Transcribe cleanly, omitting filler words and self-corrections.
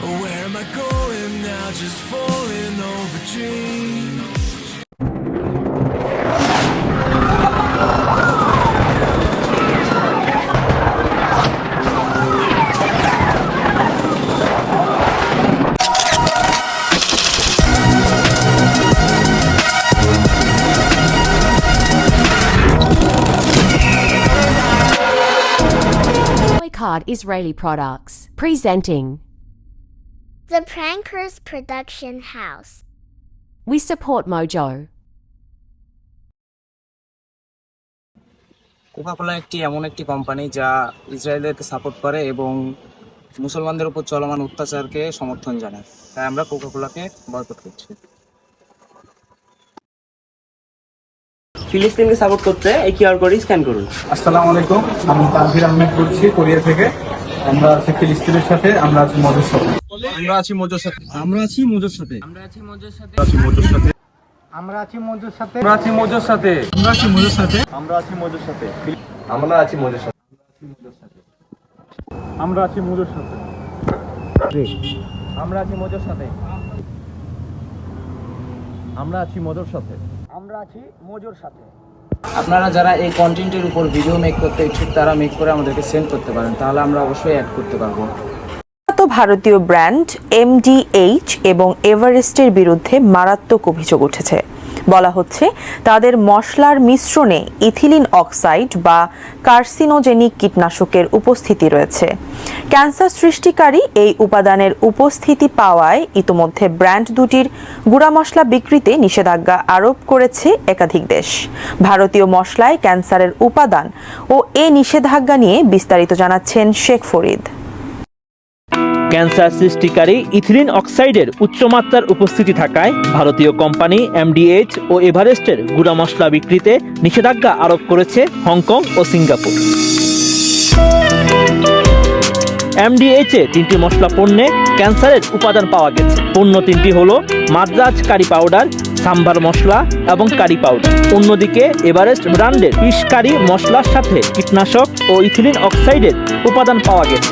Where am I going now? Just falling over dreams. Card Israeli Products, presenting The Prankers Production House. We support Mojo. Coca-Cola এমন একটি company যা ইসরায়েলকে support করে এবং মুসলমানদের উপর চলমান অত্যাচারকে সমর্থন জানায়, তাই আমরা কোকা-কোলাকে বয়কট করছি। ফিলিস্তিনকে সাপোর্ট করতে এই কিউআর কোড স্ক্যান করুন। আসসালামু আলাইকুম, আমি তানভীর আহমেদ বলছি কোরিয়া থেকে। আমরা আছি ফিলিস্তিনের সাথে, আমরা আছি মোজোর সাথে। আমরা আছি মোজোর সাথে। আমরা আছি মোজোর সাথে। আমরা আছি মোজোর সাথে। আমরা আছি মোজোর সাথে। আমরা আছি মোজোর সাথে। আমরা আছি মোজোর সাথে। আমরা আছি মোজোর সাথে। আমরা আছি মোজোর সাথে। আমরা আছি মোজোর সাথে। আমরা আছি মোজোর সাথে। আমরা আছি মোজোর সাথে। আমরা আছি মোজোর সাথে। আপনারা যারা এই কন্টেন্টের উপর ভিডিও মেক করতে ইচ্ছুক তারা মেক করে আমাদেরকে সেন্ড করতে পারেন, তাহলে আমরা অবশ্যই অ্যাড করতে পারবো। ভারতীয় ব্র্যান্ড MDH এবং এভারেস্টের বিরুদ্ধে মারাত্মক অভিযোগ উঠেছে। বলা হচ্ছে তাদের মশলার মিশ্রণে ইথিলিন অক্সাইড বা কার্সিনোজেনিক কীটনাশকের উপস্থিতি রয়েছে। ক্যান্সার সৃষ্টিকারী এই উপাদানের উপস্থিতি পাওয়ায় ইতোমধ্যে ব্র্যান্ড দুটির গুঁড়া মশলা বিক্রিতে নিষেধাজ্ঞা আরোপ করেছে একাধিক দেশ। ভারতীয় মশলায় ক্যান্সারের উপাদান ও এ নিষেধাজ্ঞা নিয়ে বিস্তারিত জানাচ্ছেন শেখ ফরিদ। ক্যান্সার সৃষ্টিকারী ইথিলিন অক্সাইডের উচ্চমাত্রার উপস্থিতি থাকায় ভারতীয় কোম্পানি MDH ও এভারেস্টের গুঁড়া মশলা বিক্রিতে নিষেধাজ্ঞা আরোপ করেছে হংকং ও সিঙ্গাপুর। MDH এ 3টি মশলা পণ্যে ক্যান্সারের উপাদান পাওয়া গেছে। পণ্য 3টি হলো মাদ্রাজ কারি পাউডার, সাম্বার মশলা এবং কারি পাউডার। অন্যদিকে এভারেস্ট ব্র্যান্ডের ফিশ কারি মশলার সাথে কীটনাশক ও ইথিলিন অক্সাইডের উপাদান পাওয়া গেছে।